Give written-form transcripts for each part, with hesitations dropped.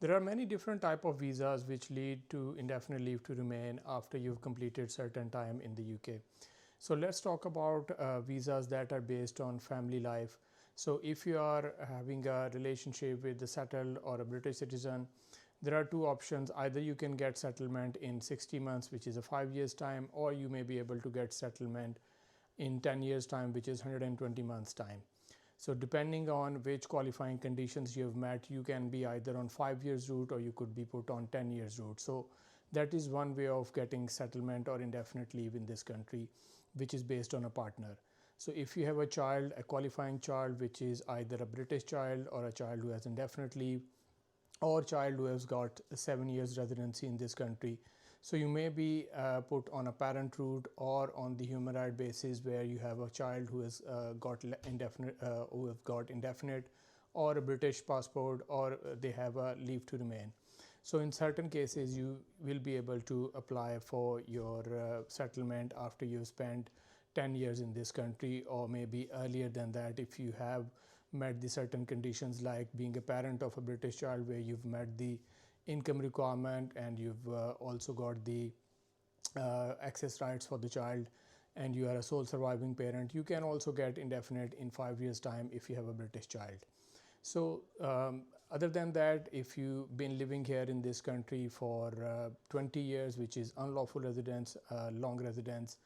There are many different type of visas which lead to indefinite leave to remain after you've completed certain time in the UK. So let's talk about visas that are based on family life. So if you are having a relationship with a settled or a British citizen, there are two options. Either you can get settlement in 60 months, which is a 5 years time, or you may be able to get settlement in 10 years time, which is 120 months time. So depending on which qualifying conditions you have met, you can be either on 5 years route or you could be put on 10 years route. So that is one way of getting settlement or indefinite leave in this country, which is based on a partner. So if you have a child, a qualifying child, which is either a British child or a child who has indefinite leave, or child who has got 7 years residency in this country. So you may be put on a parent route or on the human right basis where you have a child who has got indefinite or a British passport, or they have a leave to remain. So in certain cases you will be able to apply for your settlement after you've spent 10 years in this country, or maybe earlier than that if you have met the certain conditions like being a parent of a British child where you've met the income requirement and you've also got the access rights for the child, and you are a sole surviving parent. You can also get indefinite in 5 years time if you have a British child. So other than that, if you've been living here in this country for 20 years, which is unlawful residence, long residence,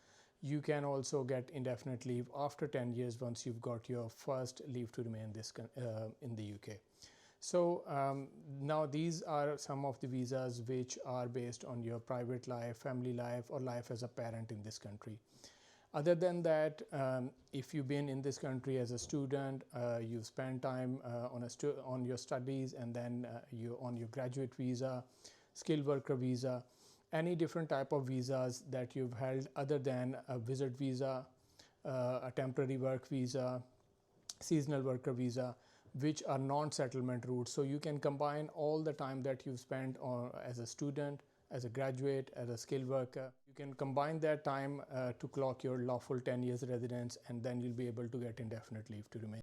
you can also get indefinite leave after 10 years once you've got your first leave to remain in the UK. So now these are some of the visas which are based on your private life, family life, or life as a parent in this country. Other than that, if you've been in this country as a student, you've spent time on your studies, and then you're on your graduate visa, skilled worker visa, any different type of visas that you've held other than a visit visa, a temporary work visa, seasonal worker visa, which are non-settlement routes. So you can combine all the time that you've spent as a student, as a graduate, as a skilled worker. You can combine that time to clock your lawful 10 years residence, and then you'll be able to get indefinite leave to remain.